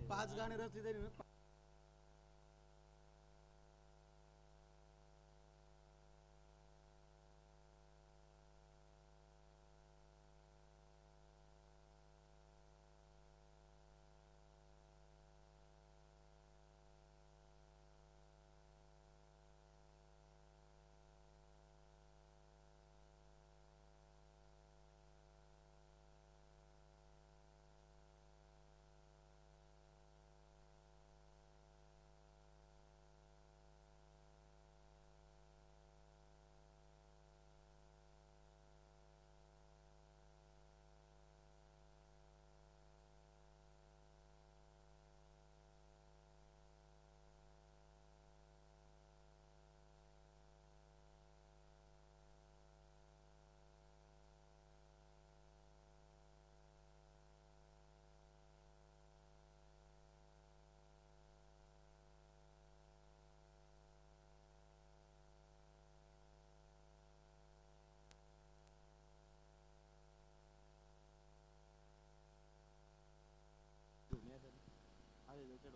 पाच गाणे रचली तरी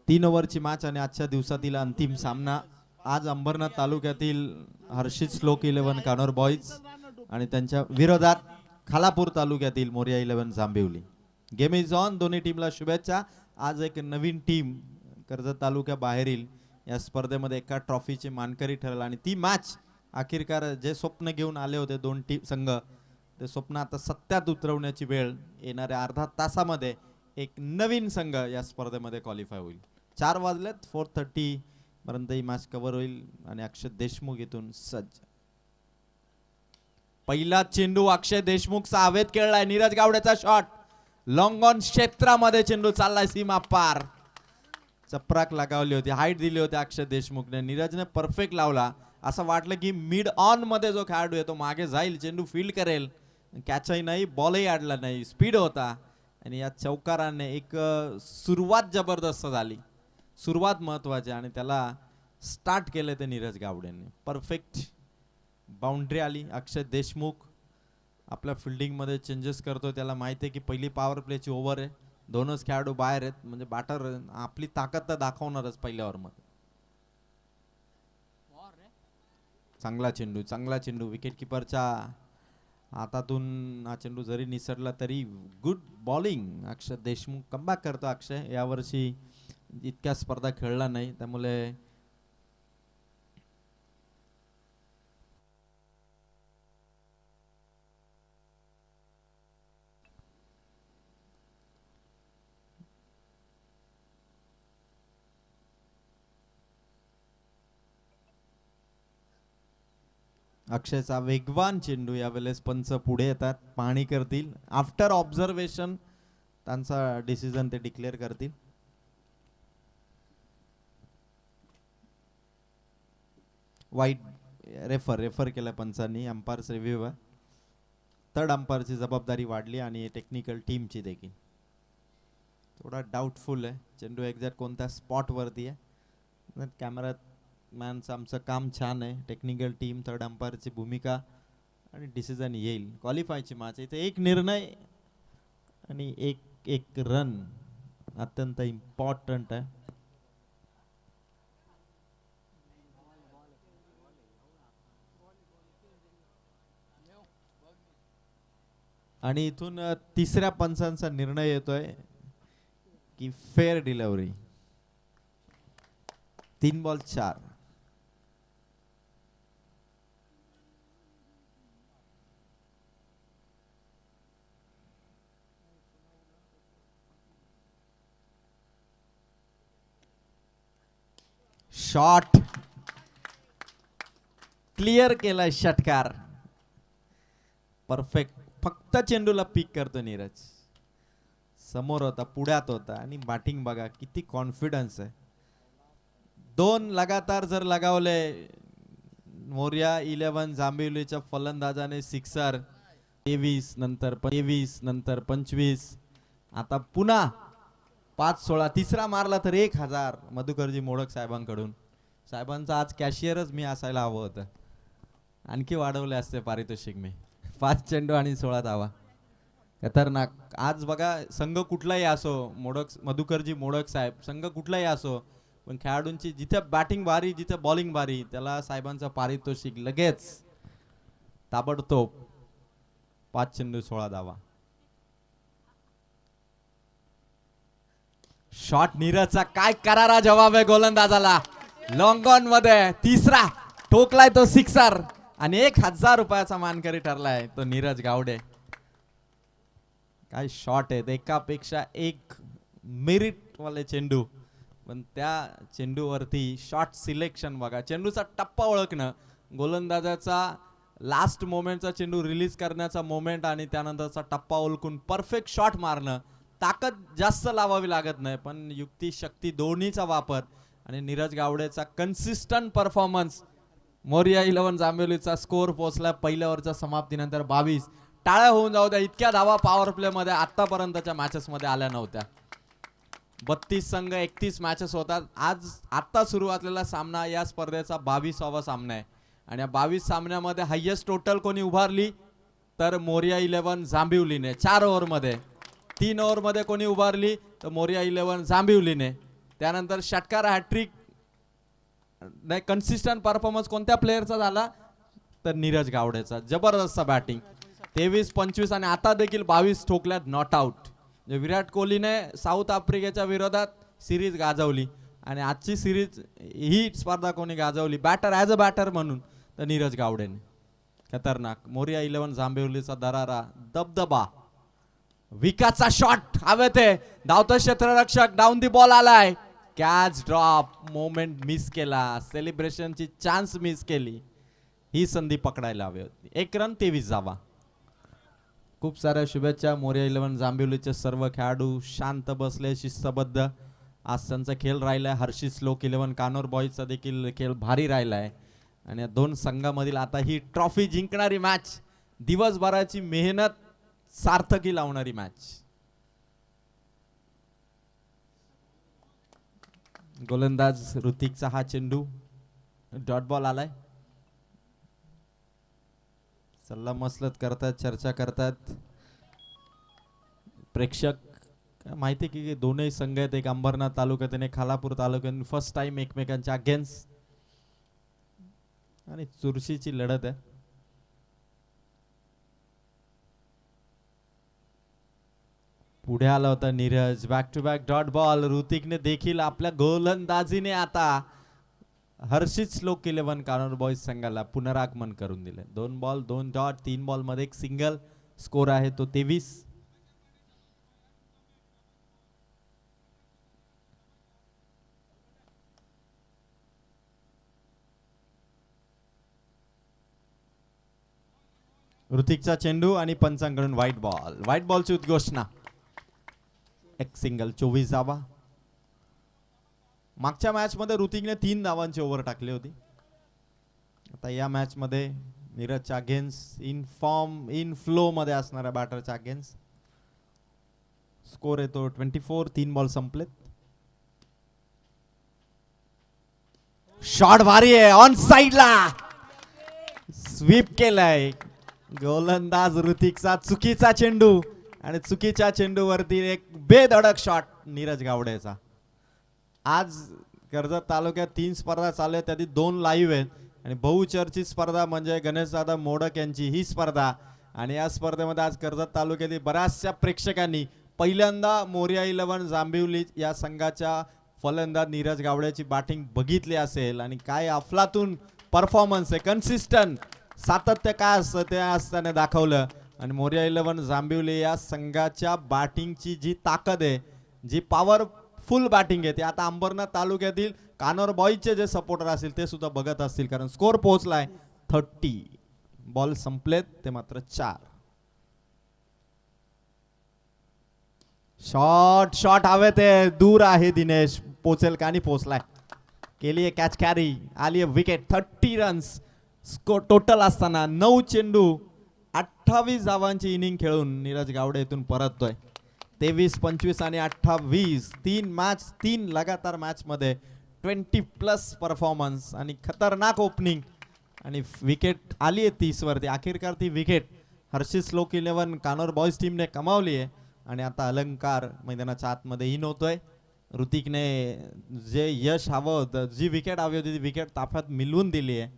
तीन ओव्हरची मॅच आणि आजच्या दिवसातील अंतिम सामना आज अंबरनाथ तालुक्यातील हर्षित श्लोक 11 कानोर बॉईज आणि त्यांच्या विरोधात खालापूर तालुक्यातील Morya 11 Jambhivali. Game is on. दोन्ही टीमला शुभेच्छा. आज एक नवीन टीम कर्जत तालुक्याबाहेरील या स्पर्धेमध्ये एका ट्रॉफीचे मानकरी ठरला आणि ती मॅच अखेरकार जे स्वप्न घेऊन आले होते दोन टीम संघ ते स्वप्न आता सत्यात उतरवण्याची वेळ येणाऱ्या अर्धा तासामध्ये एक नवीन संघ या स्पर्धेमध्ये क्वालिफाय होईल. 4 वाजलेत. 4:30 पर्यंत ही मॅच कव्हर होईल आणि अक्षय देशमुख इथून सज्ज. पहिला चेंडू अक्षय देशमुखचा हवेत खेळलाय. नीरज गावडेचा शॉट लॉंग ऑन क्षेत्रामध्ये चेंडू चाललाय सीमा पार. चपराक लगावली होती, हाईट दिली होती अक्षय देशमुखने. नीरजने परफेक्ट लावला. असं वाटलं की मिड ऑन मध्ये जो खेळाडू आहे तो मागे जाईल, चेंडू फील्ड करेल. कॅचही नाही, बॉलही अडला नाही, स्पीड होता आणि या चौकाराने एक सुरुवात जबरदस्त झाली. सुरुवात महत्वाची आणि त्याला स्टार्ट केले ते नीरज गावडेने. परफेक्ट बाउंड्री आली. अक्षय देशमुख आपल्या फिल्डिंग मध्ये चेंजेस करतो. त्याला माहिती आहे की पहिली पॉवर प्लेची ओव्हर आहे, दोनच खेळाडू बाहेर आहेत, म्हणजे बॅटर आपली ताकद तर दाखवणारच पहिल्या ओव्हर मध्ये. चांगला चेंडू, चांगला चेंडू. विकेट किपरच्या हातातून हा चेंडू जरी निसटला तरी गुड बॉलिंग. अक्षय देशमुख कमबॅक करतो. अक्षय यावर्षी इतक्या स्पर्धा खेळला नाही, त्यामुळे अक्षयचा वेगवान चेंडू. यावेळेस पंच पुढे येतात, पाहणी करतील. आफ्टर ऑब्झर्वेशन त्यांचा डिसिजन ते डिक्लेअर करतील. वाईट रेफर केला पंचांनी. अंपायर्स रिव्ह्यू आहे. थर्ड अंपायरची जबाबदारी वाढली आणि टेक्निकल टीमची देखील. थोडा डाऊटफुल आहे चेंडू एक्झॅक्ट कोणत्या स्पॉट वरती आहे. कॅमेरा मॅनचं आमचं काम छान आहे. टेक्निकल टीम, थर्ड अंपायरची भूमिका आणि डिसिजन येईल. क्वालिफायची मॅच इथे एक निर्णय आणि एक रन अत्यंत इम्पॉर्टंट आहे. आणि इथून तिसऱ्या पंचांचा निर्णय येतोय की fair delivery. 3 ball 4. Shot clear केलाय षटकार. परफेक्ट. फक्त चेंडूला पिक करतो नीरज. समोर होता, पुढ्यात होता आणि बॅटिंग बघा किती कॉन्फिडन्स आहे. 2 लगातार जर लगावले मोरिया 11 जांभिवलीच्या फलंदाजाने सिक्सर. 23 नंतर 25. आता पुन्हा 5-16. तिसरा मारला तर 1000 मधुकरजी मोडक साहेबांकडून. साहेबांचा आज कॅशियरच मी असायला हवं होतं, आणखी वाढवले असते पारितोषिक मी. 5 चेंडू आणि 16 धावा. खतरनाक. आज बघा संघ कुठलाही असो, मोडक मधुकरजी मोडक साहेब, संघ कुठलाही असो, पण खेळाडूंची जिथे बॅटिंग भारी जिथे बॉलिंग भारी त्याला साहेबांचं पारितोषिक लगेच ताबडतोब. 5 चेंडू 16 धावा. शॉट नीरजचा काय करारा जवाब आहे गोलंदाजाला. लॉंग ऑन मध्ये तिसरा ठोकलाय तो सिक्सर आणि 1000 रुपयाचा मानकरी ठरलाय तो नीरज गावडे. काय शॉट आहेत, एकापेक्षा एक मेरिट वाले चेंडू, पण त्या चेंडूवरती शॉट सिलेक्शन बघा, चेंडूचा टप्पा ओळखणं, गोलंदाजाचा लास्ट मोमेंटचा चेंडू रिलीज करण्याचा मोमेंट आणि त्यानंतरचा टप्पा ओळखून परफेक्ट शॉट मारणं. ताकद जास्त लावावी लागत नाही, पण युक्ती शक्ती दोन्हीचा वापर आणि नीरज गावडेचा कन्सिस्टंट परफॉर्मन्स. मोरिया 11 जांभेलीचा स्कोर पोहोचला पहिल्या ओव्हरच्या समाप्तीनंतर 22. टाळ्या होऊन जाऊ द्या, इतक्या धावा पॉवर प्ले मध्ये आतापर्यंतच्या मॅचेस मध्ये आल्या नव्हत्या. 32 संघ 31 मॅचेस होतात. आज आता सुरू असलेला सामना या स्पर्धेचा 22वा सामना आहे आणि या 22 सामन्यामध्ये हायेस्ट टोटल कोणी उभारली तर मोरिया 11 जांभिवलीने 4 ओव्हरमध्ये. 3 ओव्हरमध्ये कोणी उभारली तर मोरिया 11 जांभिवलीने. त्यानंतर षटकार हॅट्रिक नाही, कन्सिस्टंट परफॉर्मन्स कोणत्या प्लेअरचा झाला तर नीरज गावडेचा. जबरदस्त बॅटिंग. 23 25 आणि आता देखील 22 ठोकल्यात नॉट आउट. विराट कोहलीने साऊथ आफ्रिकेच्या विरोधात सिरीज गाजवली आणि आजची सिरीज ही स्पर्धा कोणी गाजवली बॅटर ॲज अ बॅटर म्हणून तर नीरज गावडेने. खतरनाक. मोरिया 11 जांभिवलीचा दरारा दबदबा. विकासचा शॉट हवेत आहे, धावतो क्षेत्ररक्षक, डाऊन दी बॉल आलाय, कॅच ड्रॉप, मोमेंट मिस केला, सेलिब्रेशनची चान्स मिस केली. ही संधी पकडायला हवी होती. 1 रन 23 धावा. खूप साऱ्या शुभेच्छा. मोरिया 11 जांभिवलीचे सर्व खेळाडू शांत बसले, शिस्तबद्ध. आज त्यांचा खेळ राहिलाय. हर्षित श्लोक 11 कानोर बॉईजचा देखील खेळ भारी राहिलाय आणि या दोन संघामधील आता ही ट्रॉफी जिंकणारी मॅच, दिवसभराची मेहनत सार्थकी लावणारी मॅच. गोलंदाज ऋतिकचा हा चेंडू डॉट बॉल आलाय. सल्ला मसलत करतात, चर्चा करतात प्रेक्षक. माहिती की दोनही संघ आहेत, एक अंबरनाथ तालुक्यात आणि खालापूर तालुक्यात. फर्स्ट टाइम एकमेकांच्या अगेन्स्ट आणि चुरशीची लढत आहे. पुढे आला होता Neeraj. Back to back dot ball. ऋतिकने देखील आपल्या गोलंदाजीने आता हर्षित श्लोक 11 कानोर बॉईज संघाला पुनरागमन करून दिले. 2 बॉल 2 डॉट, 3 बॉल मध्ये एक सिंगल. स्कोर आहे तो 23. ऋतिकचा चेंडू आणि पंचांकडून व्हाईट बॉल. व्हाईट बॉलची उद्घोषणा. एक सिंगल 24 धावा. मागच्या मॅच मध्ये ऋतिकने 3 धावांची ओव्हर टाकली होती. आता या मॅच मध्ये नीरजच्या against in form in flow मध्ये असणाऱ्या बॅटरच्या अगेन्स्ट. स्कोर येतो 24. 3 बॉल संपलेत. शॉट भारी आहे, ऑन साइडला स्वीप केलाय. गोलंदाज ऋतिकचा चुकीचा चेंडू आणि चुकीच्या चेंडूवरती एक बेधडक शॉट नीरज गावडेचा. आज कर्जत तालुक्यात 3 स्पर्धा चालू आहेत, त्यातील 2 लाईव्ह आहेत आणि बहुचर्चित स्पर्धा म्हणजे गणेशदादा मोडक यांची ही स्पर्धा. आणि या स्पर्धेमध्ये आज कर्जत तालुक्यातील बऱ्याचशा प्रेक्षकांनी पहिल्यांदा मोरिया 11 जांभिवली या संघाच्या फलंदाज नीरज गावडेची बॅटिंग बघितली असेल आणि काय अफलातून परफॉर्मन्स आहे, कन्सिस्टंट सातत्य काय असतं ते असताना दाखवलं. आणि मोरिया 11 जांभिवली या संघाच्या बॅटिंगची जी ताकद आहे, जी पॉवरफुल बॅटिंग आहे, ती आता अंबरनाथ तालुक्यातील कानोर बॉईजचे जे सपोर्टर असतील ते सुद्धा बघत असतील, कारण स्कोर पोहोचलाय 30. बॉल संपलेत ते मात्र 4. शॉट हवे ते दूर आहे. दिनेश पोचेल का? नाही पोचलाय. केली आहे कॅच कॅरी, आली आहे विकेट. 30 रन्स स्कोर टोटल असताना 9 चेंडू 28 धावांची इनिंग खेळून नीरज गावडे इथून परततोय. 23 25 आणि 28. 3 लगातार मॅच मध्ये 20+ परफॉर्मन्स आणि खतरनाक ओपनिंग आणि विकेट आली आहे 30 वरती. अखेरकार ती विकेट हर्षी स्लोक 11 कानोर बॉयज टीमने कमावली आहे आणि आता अलंकार मैदानाच्या आतमध्ये इन होतोय. ऋतिकने जे यश हवं होतं, जी विकेट हवी होती ती विकेट ताफ्यात मिळवून दिली आहे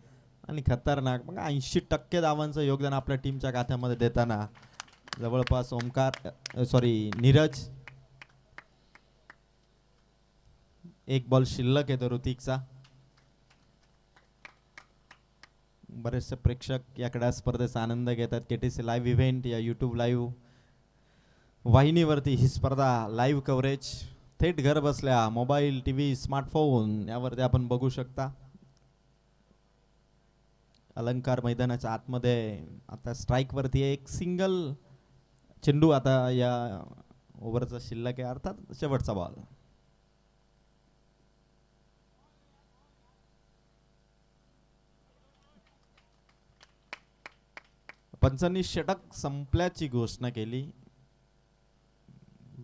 आणि खतरनाक मग 80% धावांचं योगदान आपल्या टीमच्या खात्यामध्ये देताना जवळपास नीरज. एक बॉल शिल्लक आहे तो ऋतिकचा. बरेचसे प्रेक्षक या क्रीडा स्पर्धेचा आनंद घेतात. केटीसी लाईव्ह इव्हेंट या यूट्यूब लाईव्ह वाहिनीवरती ही स्पर्धा लाईव्ह कव्हरेज थेट घर बसल्या मोबाईल, टीव्ही, स्मार्टफोन यावरती आपण बघू शकता. अलंकार मैदानाच्या आतमध्ये आता स्ट्राईक वरती एक सिंगल चेंडू आता या ओव्हरचा शिल्लक आहे, अर्थात शेवटचा बॉल. पंचांनी षटक संपल्याची घोषणा केली.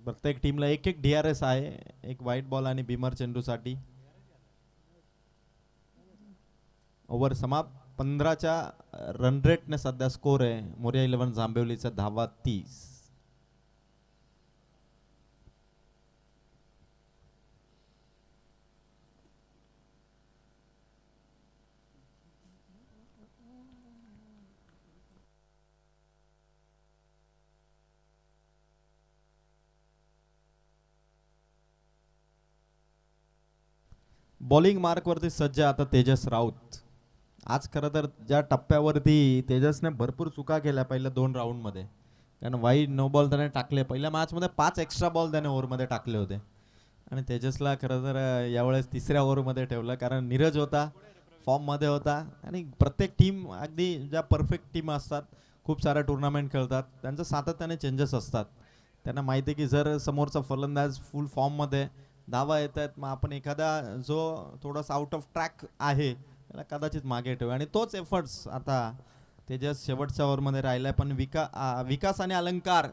प्रत्येक टीमला एक एक DRS आहे, एक व्हाईट बॉल आणि बिमर चेंडूसाठी. ओव्हर समाप्त. 15च्या रन रेटने सध्या स्कोर आहे मोरिया 11 जांभिवलीचा धावा 30. बॉलिंग मार्क वरती सज्ज आता तेजस राऊत. आज खरं तर ज्या टप्प्यावरती तेजसने भरपूर चुका केल्या पहिल्या 2 राऊंड मध्ये, कारण वाईड नो बॉल त्याने टाकले. पहिल्या मॅच मध्ये 5 एक्स्ट्रा बॉल त्याने ओव्हरमध्ये टाकले होते आणि तेजसला खरं तर यावेळेस 3ऱ्या ओव्हरमध्ये ठेवलं, कारण नीरज होता, फॉर्म मध्ये होता. आणि प्रत्येक टीम अगदी ज्या परफेक्ट टीम असतात, खूप साऱ्या टुर्नामेंट खेळतात, त्यांचं सातत्याने चेंजेस असतात. त्यांना माहिती आहे की जर समोरचा फलंदाज फुल फॉर्म मध्ये धावा येत आहेत, मग आपण एखादा जो थोडासा आउट ऑफ ट्रॅक आहे त्याला कदाचित मागे ठेवू. आणि तोच एफर्ट्स आता तेजस शेवटच्या ओव्हरमध्ये राहिलाय. पण विकास आणि अलंकार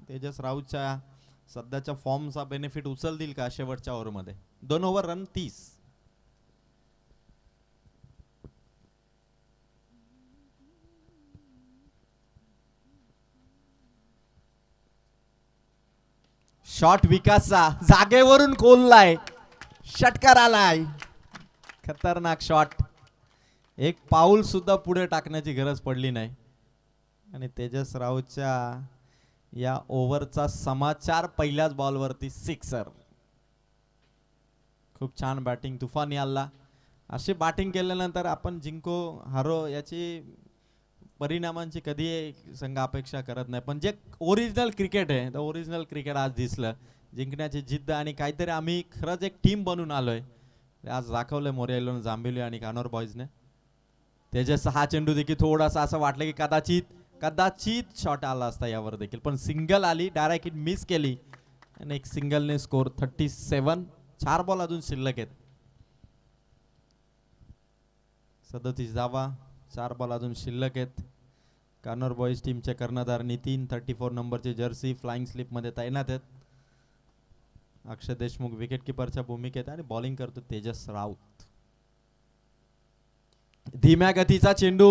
तेजस राऊतच्या सध्याच्या फॉर्मचा बेनिफिट उचलतील का शेवटच्या ओव्हरमध्ये? 2 ओव्हर रन 30. शॉट विकासचा जागेवरून कोललाय, षटकार आलाय. खतरनाक शॉट. एक पाऊल सुद्धा पुढे टाकण्याची गरज पडली नाही आणि तेजस राऊतच्या या ओव्हरचा समाचार पहिल्याच बॉलवरती सिक्सर. खूप छान बॅटिंग, तुफानी आला. अशी बॅटिंग केल्यानंतर आपण जिंको हारो याची परिणामांची कधी संघ अपेक्षा करत नाही, पण जे ओरिजिनल क्रिकेट आहे तर ओरिजिनल क्रिकेट आज दिसलं. जिंकण्याची जिद्द आणि काहीतरी आम्ही खरंच एक टीम बनून आलोय आज दाखवलंय मोरिया 11 जांभिवली आणि कानोर बॉयजने. तेजस हा चेंडू देखील थोडासा असं वाटलं की कदाचित शॉट आला असता यावर देखील, पण सिंगल आली, डायरेक्ट हिट मिस केली आणि एक सिंगलने स्कोर 37. 4 बॉल अजून शिल्लक आहेत. 37 धावा, 4 बॉल अजून शिल्लक आहेत. कानोर बॉयज टीमचे कर्णधार नितीन 34 नंबरची जर्सी फ्लाइंग स्लिप मध्ये तैनात आहेत. अक्षय देशमुख विकेट किपरच्या भूमिकेत आणि बॉलिंग करतो तेजस राऊत. धीम्या गतीचा चेंडू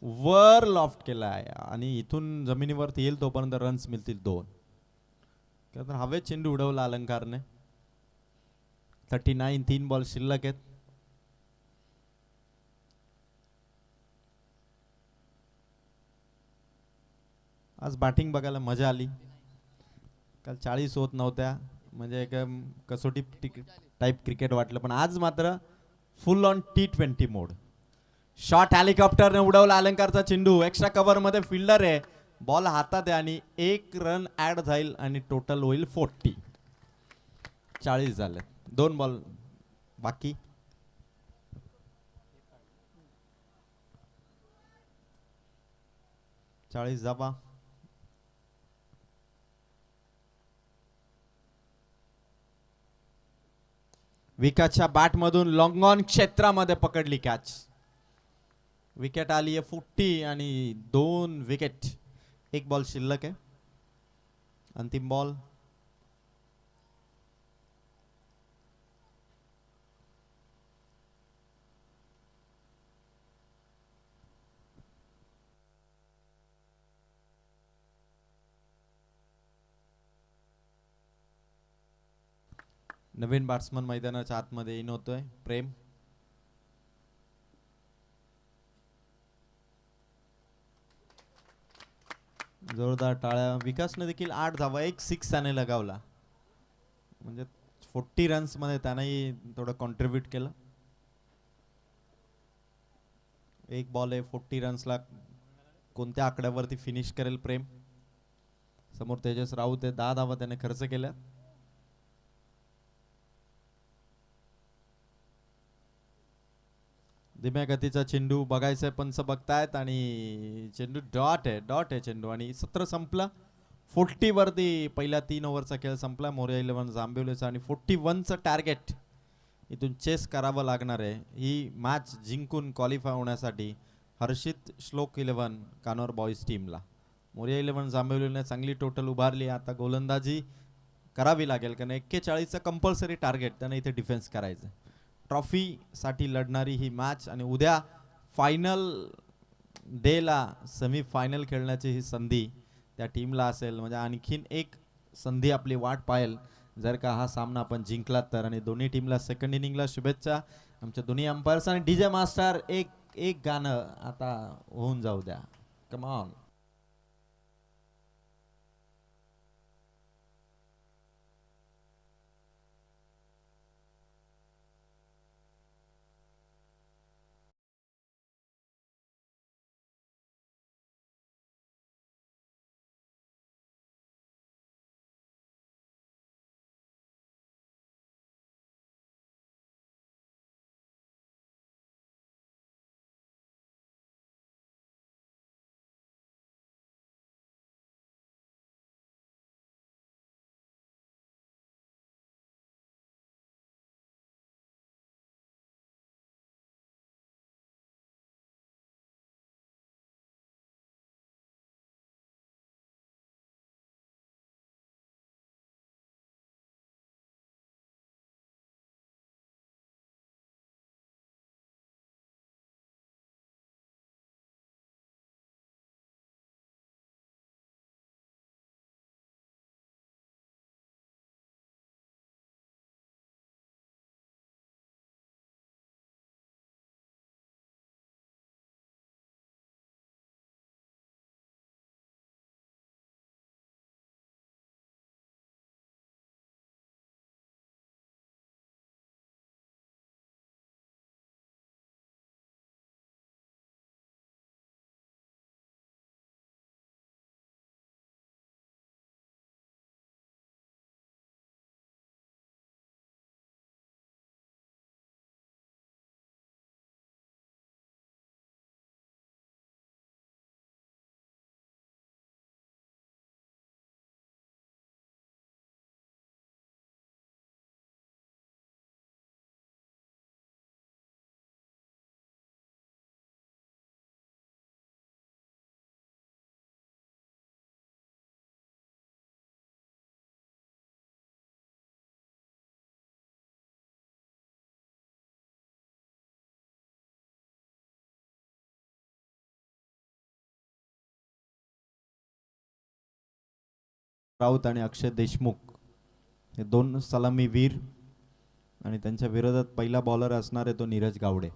वर लॉफ्ट केलाय आणि इथून जमिनीवरती येईल तोपर्यंत रन्स मिळतील 2. तर हवेत चेंडू उडवला अलंकारने. 39. 3 बॉल शिल्लक आहेत. आज बॅटिंग बघायला मजा आली. काल 40 होत नव्हत्या, म्हणजे एक कसोटी टाइप क्रिकेट वाटलं, पण आज मात्र फुल ऑन T20 मोड. शॉट हेलिकॉप्टरने उडवला अलंकारचा चेंडू. एक्स्ट्रा कव्हर मध्ये फिल्डर आहे, बॉल हातात आहे आणि 1 रन ऍड जाईल आणि टोटल होईल 40. 40 झाले. 2 बॉल बाकी. चाळीस धावा. विकासच्या बॅट मधून लॉंग ऑन क्षेत्रामध्ये पकडली कॅच. विकेट आली आहे 40 आणि 2 विकेट. 1 बॉल शिल्लक आहे. अंतिम बॉल. नवीन बॅट्समन मैदानाच्या आतमध्ये इन होतोय प्रेम. जोरदार टाळ्या. विकासने देखील 8 धावा 1 सिक्स त्याने लगावला, म्हणजे 40 रन्स मध्ये त्यानेही थोडं कॉन्ट्रीब्यूट केलं. एक बॉल आहे 40 रन्सला. कोणत्या आकड्यावरती फिनिश करेल प्रेम. समोर तेजस राऊत आहे, 10 धावा त्याने खर्च केल्या. धीम्या गतीचा चेंडू बघायचा, पंच बघतायत आणि चेंडू डॉट आहे चेंडू आणि सत्र संपला. 40 वरती पहिल्या 3 ओव्हरचा खेळ संपला मोरया 11 जांभिवलीचा आणि 41चं टार्गेट इथून चेस करावं लागणार आहे ही मॅच जिंकून क्वालिफाय होण्यासाठी हर्षित श्लोक 11 कानोर बॉईज टीमला. मोरया 11 जांभिवलीने चांगली टोटल उभारली. आता गोलंदाजी करावी लागेल कारण 41चं कंपल्सरी टार्गेट त्याने इथे डिफेन्स करायचं. ट्रॉफी साठी लढणारी ही मॅच आणि उद्या फायनल डेला सेमी फायनल खेळण्याची ही संधी त्या टीमला असेल, म्हणजे आणखीन एक संधी आपली वाट पाहेल जर का हा सामना आपण जिंकलात तर. आणि दोन्ही टीमला सेकंड इनिंगला शुभेच्छा. आमच्या दोन्ही अंपायर्स आणि डीजे मास्टर एक गाणं आता होऊन जाऊ द्या. Come on. राऊत आणि अक्षय देशमुख हे दोन सलामी वीर आणि त्यांच्या विरोधात पहिला बॉलर असणार आहे तो नीरज गावडे.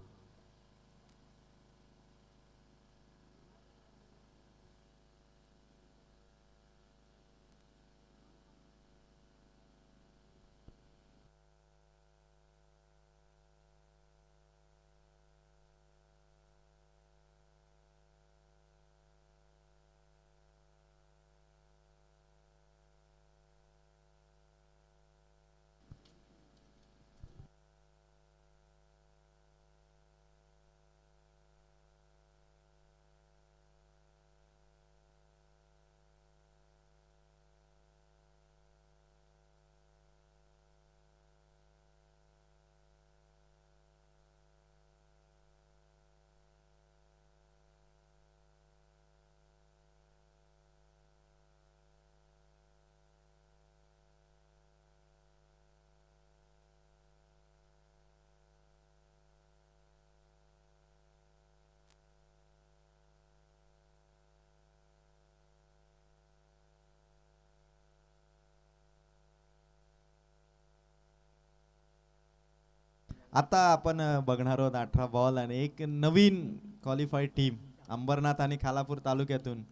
आता आपण बघणार आहोत 18 बॉल आणि एक नवीन क्वालिफाईड टीम अंबरनाथ आणि खालापूर तालुक्यातून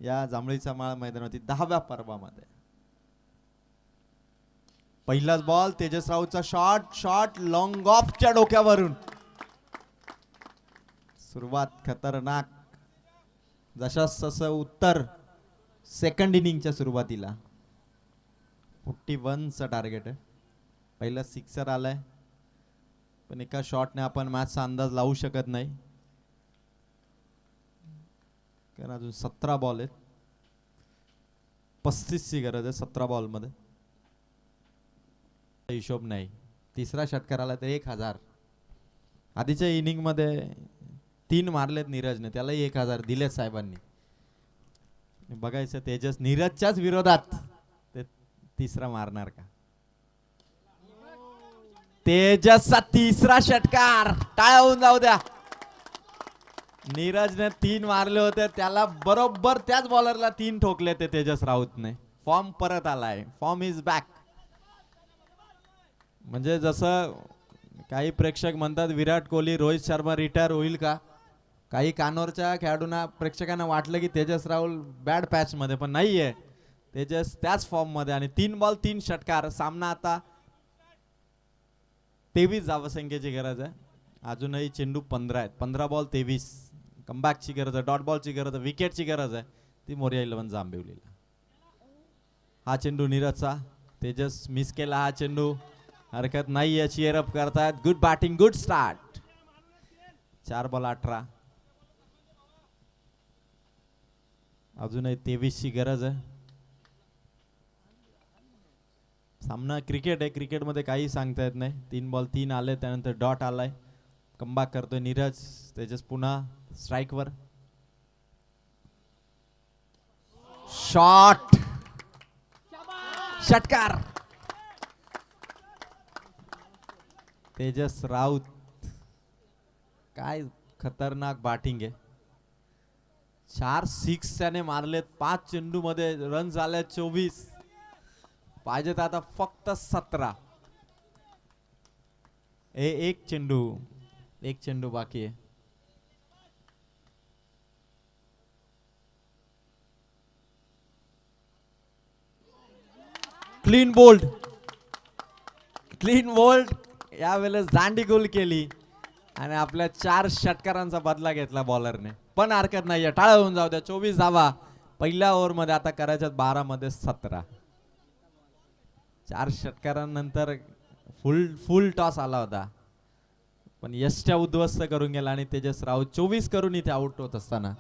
या जांभळीचा माळ मैदानावरती 10व्या पर्वामध्ये. पहिलाच बॉल तेजस राऊतचा शॉट लॉंग ऑफच्या डोक्यावरून. सुरुवात खतरनाक. जसं उत्तर सेकंड इनिंगच्या सुरुवातीला 41चं टार्गेट आहे. पहिला सिक्सर आलाय पण एका शॉटने आपण मॅचचा अंदाज लावू शकत नाही कारण अजून 17 बॉल आहेत. 35ची गरज आहे 17 बॉल मध्ये. हिशोब नाही. तिसरा षटकार आला तर 1000. आधीच्या इनिंग मध्ये 3 मारलेत नीरजने, त्यालाही 1000 दिलेत साहेबांनी. बघायचं तेजस नीरजच्याच विरोधात ते तिसरा मारणार का. तेजसचा तिसरा षटकार टाळ्या होऊन जाऊ द्या. नीरजने 3 मारले होते, त्याला बरोबर त्याच बॉलरला 3 ठोकले ते तेजस राऊतने. फॉर्म परत आलाय. Form is back. म्हणजे जसं काही प्रेक्षक म्हणतात विराट कोहली रोहित शर्मा रिटायर होईल का, काही कानोरच्या खेळाडूंना प्रेक्षकांना वाटलं की तेजस राहुल बॅड पॅच मध्ये, पण नाहीये. तेजस त्याच फॉर्म मध्ये आणि 3 बॉल 3 षटकार. सामना आता 23 धावसंख्येची गरज आहे. अजूनही चेंडू 15 आहेत. 15 बॉल 23. कमबॅकची गरज आहे, डॉट बॉलची गरज आहे, विकेटची गरज आहे. ती मोरिया 11 जांभिवलीला. हा चेंडू नीरजचा. तेजस मिस केला हा चेंडू. हरकत नाही, चीअर अप करतायत. Good batting, good start. 4 ball 18. अजूनही 23ची गरज आहे. सामना क्रिकेट आहे, क्रिकेट मध्ये काही सांगता येत नाही. 3 बॉल 3 आले, त्यानंतर डॉट आलाय. कमबॅक करतोय नीरज. तेजस पुन्हा स्ट्राइक वर. शॉट, षटकार. तेजस राऊत काय खतरनाक बॅटिंग आहे. 4 सिक्स त्याने मारलेत. 5 चेंडू मध्ये रन झाले 24. पाहिजेत आता फक्त 17. एक चेंडू बाकी आहे. क्लीन बोल्ड यावेळेस दांडी गोल केली आणि आपल्या 4 षटकारांचा बदला घेतला बॉलरने. पण हरकत नाहीये, टाळा होऊन जाऊ द्या. 24 धावा पहिल्या ओव्हर मध्ये. आता करायच्यात 12 मध्ये 17. 4 षटकारांनंतर फुल टॉस आला होता पण यशच्या उद्ध्वस्त करून गेला आणि तेजस राऊत 24 करून इथे आउट होत असताना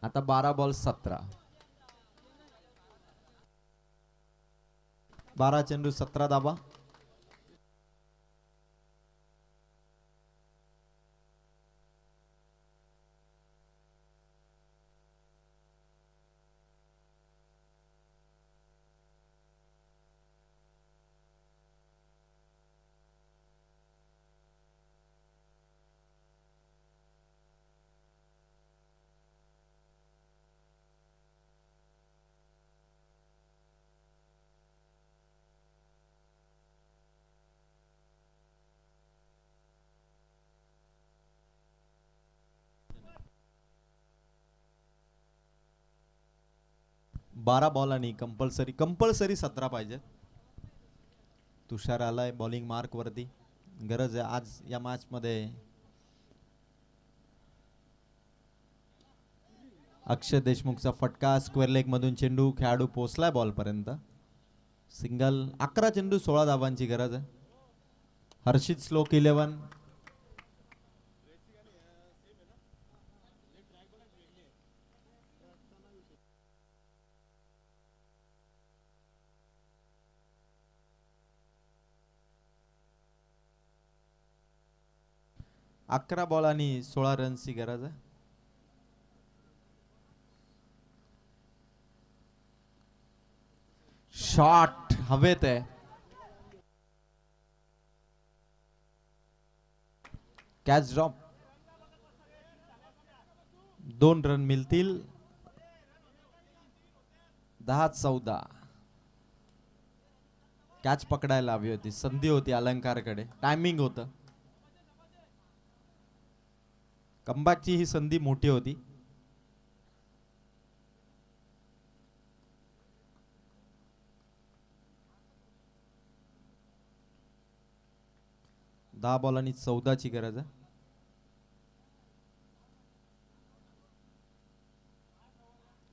आता 12 बॉल 17. 12 चेंडू 17 धावा. बारा बॉल आणि कंपल्सरी 17 पाहिजे. तुषार आलाय बॉलिंग मार्क वरती. गरज आहे आज या मॅच मध्ये. अक्षय देशमुखचा फटका. स्क्वेअर लेग मधून चेंडू. खेळाडू पोहोचलाय बॉल पर्यंत. सिंगल. 11 चेंडू 16 धावांची गरज आहे. हर्षित श्लोक 11. अकरा बॉल आणि 16 रन्सची गरज आहे. शॉट हवेत आहे. Catch drop. 2 रन मिळतील. 10-14. कॅच पकडायला हवी होती, संधी होती अलंकारकडे, टायमिंग होतं. कमबॅकची ही संधी मोठी होती. दहा बॉल आणि 14ची गरज आहे.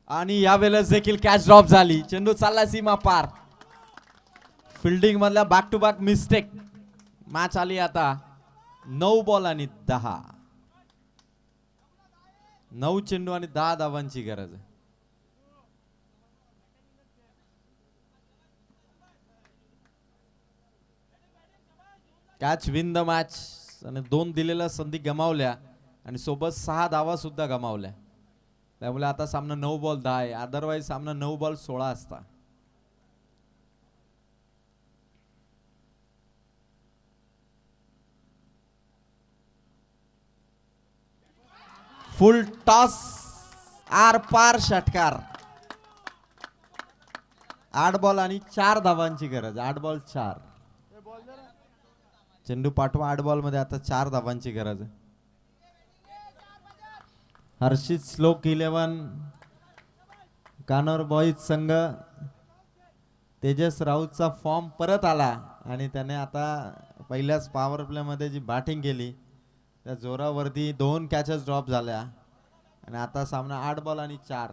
आणि यावेळेस देखील कॅच ड्रॉप झाली. चेंडू चालला सीमा पार. फिल्डिंग मधल्या back to back mistake. Match आली आता 9 बॉल आणि 10. 9 चेंडू आणि 10 धावांची गरज आहे. Catch win the match. आणि 2 दिलेल्या संधी गमावल्या आणि सोबत 6 धावा सुद्धा गमावल्या. त्यामुळे आता सामना 9 बॉल 10 आहे. अदरवाईज सामना 9 बॉल 16 असता. फुल टॉस, आर पार षटकार. 8 बॉल आणि 4 धावांची गरज. 8 बॉल 4. चेंडू पाठवा. 8 बॉल मध्ये आता 4 धावांची गरज आहे. हर्षित श्लोक 11 कानोर बॉईज संघ. तेजस राऊतचा फॉर्म परत आला आणि त्याने आता पहिल्याच पॉवर प्ले मध्ये जी बॅटिंग केली त्या जोरावरती 2 कॅचेस ड्रॉप झाल्या आणि आता सामना 8 बॉल आणि 4.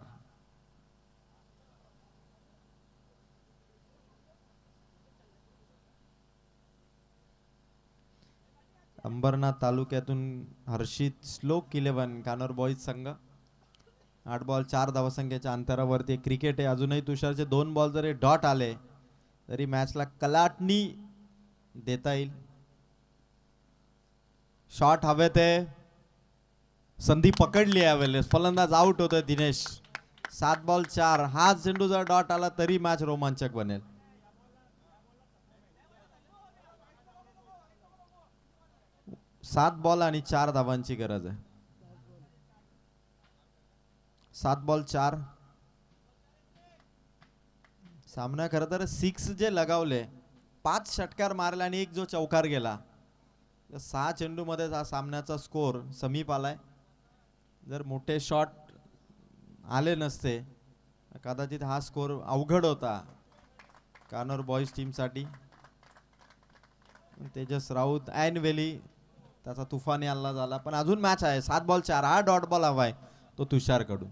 अंबरनाथ तालुक्यातून हर्षित श्लोक 11 कानोर बॉईज संघ. 8 बॉल 4 धावसंख्येच्या अंतरावरती क्रिकेट आहे. अजूनही तुषारचे 2 बॉल जरी डॉट आले तरी मॅचला कलाटणी देता येईल. शॉट हवे ते. संधी पकडली यावेळेस. फलंदाज आउट होतोय दिनेश. 7 बॉल 4. हा चेंडू जर डॉट आला तरी मॅच रोमांचक बनेल. 7 बॉल आणि 4 धावांची गरज आहे. 7 बॉल 4. सामना खरं तर 6 जे लगावले, 5 षटकार मारले आणि 1 जो चौकार गेला. 6 चेंडू मध्ये हा सामन्याचा स्कोर समीप आलाय. जर मोठे शॉट आले नसते कदाचित हा स्कोर अवघड होता कानोर बॉईज टीम साठी. तेजस राऊत ऐन वेली त्याचा तुफानी हल्ला झाला पण अजून मॅच आहे. 7 बॉल 4. हा डॉट बॉल हवाय तो तुषार कडून.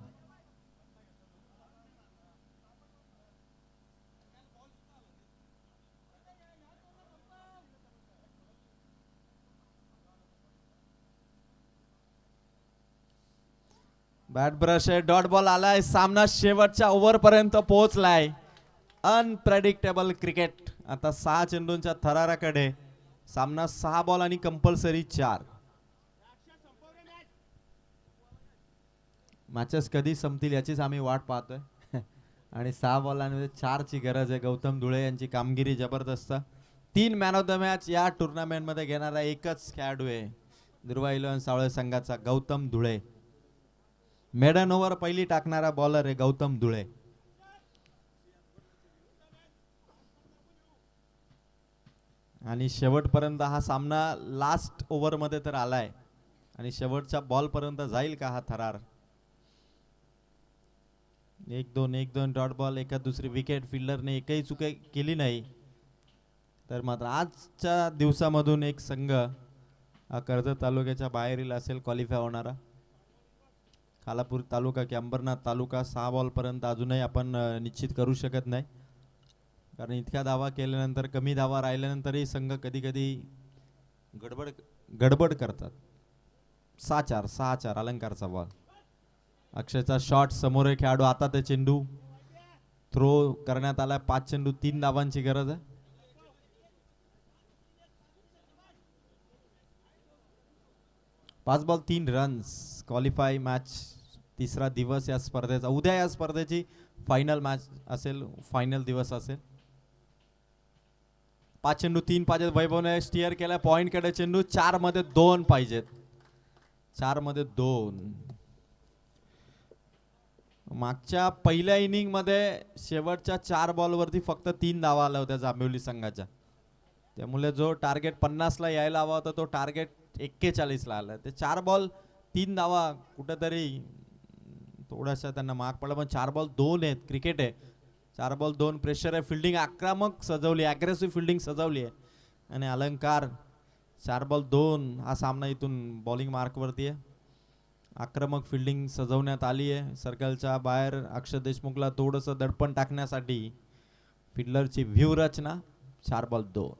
बॅट ब्रश आहे. डॉट बॉल आलाय. सामना शेवटच्या ओव्हर पर्यंत पोहोचलाय. Unpredictable cricket. आता 6 चेंडूंच्या थराराकडे. सामना 6 बॉल आणि कंपल्सरी 4. मॅचेस कधी संपतील याचीच आम्ही वाट पाहतोय. आणि 6 बॉलांमध्ये 4 ची गरज आहे. गौतम धुळे यांची कामगिरी जबरदस्त. 3 मॅन ऑफ द मॅच या टुर्नामेंट मध्ये घेणारा एकच खेळाडू आहे दुर्वा इलेव्हन सावळे संघाचा गौतम धुळे. मेडन ओव्हर पहिली टाकणारा बॉलर आहे गौतम धुळे. आणि शेवटपर्यंत हा सामना लास्ट ओव्हर मध्ये तर आलाय आणि शेवटच्या बॉल पर्यंत जाईल का हा थरार. 1-2 डॉट बॉल. एका दुसरी विकेट. फिल्डरने एकही चूक केली नाही. तर मात्र आजच्या दिवसामधून एक संघ कर्जत तालुक्याच्या बाहेरील असेल क्वालिफाय होणारा. खालापूर तालुका की अंबरनाथ तालुका. 6 बॉल पर्यंत अजूनही आपण निश्चित करू शकत नाही कारण इतक्या धावा केल्यानंतर कमी धावा राहिल्यानंतरही संघ कधी कधी गडबड करतात. 6-4 अलंकारचा बॉल. अक्षयचा शॉट. समोर खेळाडू. आता ते चेंडू थ्रो करण्यात आला. 5 चेंडू 3 धावांची गरज आहे. पाच बॉल 3 रन्स. Qualify match. तिसरा दिवस या स्पर्धेचा. उद्या या स्पर्धेची फायनल मॅच असेल. फायनल दिवस असेल. 5 चेंडू 3 पाहिजेत. वैभवने स्टिअर केला पॉइंट कडे. चेंडू 4 मध्ये 2 पाहिजेत. 4 मध्ये 2. मागच्या पहिल्या इनिंग मध्ये शेवटच्या 4 बॉलवरती फक्त 3 धावा आल्या होत्या जांभिवली संघाच्या. त्यामुळे जो टार्गेट 50 ला यायला हवा होता तो टार्गेट 41 ला आला. ते 4 बॉल 3 धावा कुठेतरी थोडासा त्यांना मार्क पडला, पण 4 बॉल 2 आहेत. क्रिकेट आहे, 4 बॉल 2 प्रेशर आहे. फिल्डिंग आक्रमक सजवली, अग्रेसिव्ह फिल्डिंग सजवली आहे. आणि अलंकार 4 बॉल 2 हा सामना इथून बॉलिंग मार्क वरती आहे. आक्रमक फिल्डिंग सजवण्यात आली आहे. सर्कलच्या बाहेर अक्षय देशमुखला थोडंसं दडपण टाकण्यासाठी फिल्डरची व्यूहरचना. 4 बॉल 2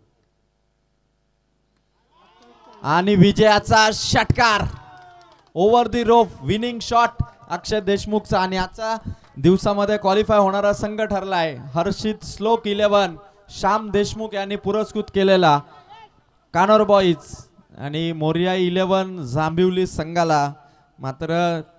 आणि विजयाचा षटकार over the rope winning shot Akshay देशमुखचा. आणि आजच्या दिवसामध्ये क्वालिफाय होणारा संघ ठरला आहे हर्षित श्लोक 11 श्याम देशमुख यांनी पुरस्कृत केलेला कानोर बॉईज आणि मोरिया 11 जांभिवली संघाला मात्र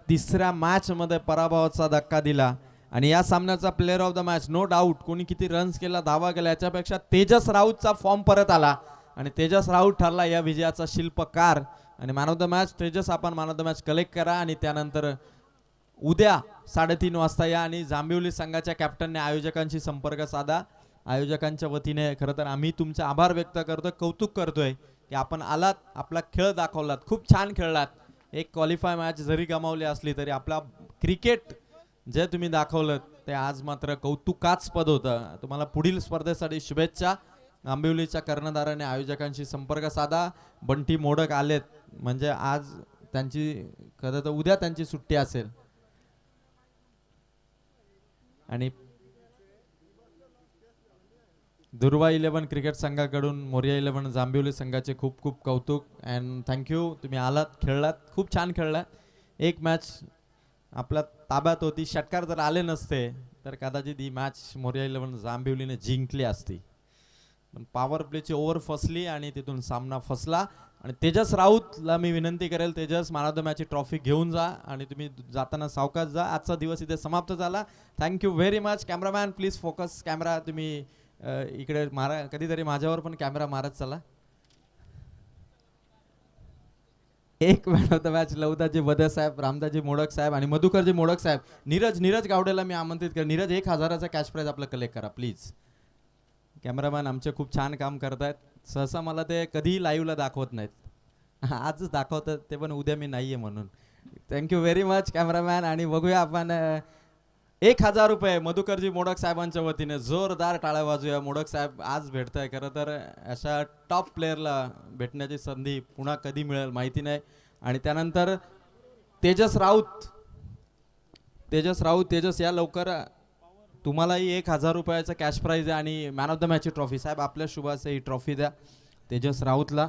तिसऱ्या मॅच मध्ये पराभवाचा धक्का दिला. आणि या सामन्याचा player of the match no doubt, कोणी किती रन्स केला धावा केला याच्यापेक्षा तेजस राऊतचा फॉर्म परत आला आणि तेजस राऊत ठरला या विजयाचा शिल्पकार. आणि man of the match Tejas, आपण man of the match collect करा आणि त्यानंतर उद्या 3:30 वाजता या आणि जांभिवली संघाच्या कॅप्टनने आयोजकांशी संपर्क साधा. आयोजकांच्या वतीने खरं तर आम्ही तुमचे आभार व्यक्त करतोय, कौतुक करतोय की आपण आलात, आपला खेळ दाखवलात, खूप छान खेळलात. एक क्वालिफाय मॅच जरी गमावली असली तरी आपला क्रिकेट जे तुम्ही दाखवलं ते आज मात्र कौतुकास्पद होतं. तुम्हाला पुढील स्पर्धेसाठी शुभेच्छा. आंबिवलीच्या कर्णधाराने आयोजकांशी संपर्क साधा. बंटी मोडक आलेत म्हणजे आज त्यांची खरं तर उद्या त्यांची सुट्टी असेल. आणि दुर्वा 11 क्रिकेट संघाकडून मोरिया 11 जांभिवली संघाचे खूप खूप कौतुक अँड थँक्यू. तुम्ही आलात, खेळलात, खूप छान खेळलात. एक मॅच आपल्या ताब्यात होती. षटकार जर आले नसते तर कदाचित ही मॅच मोरिया 11 जांभिवलीने जिंकली असती. पण पॉवर प्लेची ओव्हर फसली आणि तिथून सामना फसला. आणि तेजस राऊतला मी विनंती करेल, तेजस मॅन ऑफ द मॅचची ट्रॉफी घेऊन जा आणि तुम्ही जाताना सावकाश जा. आजचा दिवस इथे समाप्त झाला. Thank you very much. Cameraman please focus camera. तुम्ही इकडे मारा, कधीतरी माझ्यावर पण कॅमेरा मारत चला. एक मॅन ऑफ द मॅच लवदाजी बदे साहेब, रामदाजी मोडक साहेब आणि मधुकरजी मोडक साहेब. नीरज गावडेला मी आमंत्रित कर. नीरज 1000चा कॅश प्राइज आपलं कलेक्ट करा प्लीज. कॅमेरामॅन आमचे खूप छान काम करतायत. सहसा मला ते कधीही लाईव्हला दाखवत नाहीत, आजच दाखवतात ते पण उद्या मी नाहीये म्हणून. Thank you very much cameraman. आणि बघूया आपण 1000 रुपये मधुकरजी मोडक साहेबांच्या वतीने. जोरदार टाळ्या वाजूया. मोडक साहेब आज भेटताय. खरं तर अशा टॉप प्लेअरला भेटण्याची संधी पुन्हा कधी मिळेल माहिती नाही. आणि त्यानंतर तेजस तेजस या लवकर. तुम्हालाही 1000 रुपयाचा कॅश प्राइज आहे आणि मॅन ऑफ द मॅचची ट्रॉफी. साहेब आपल्या शुभाचे ही ट्रॉफी द्या तेजस राऊतला.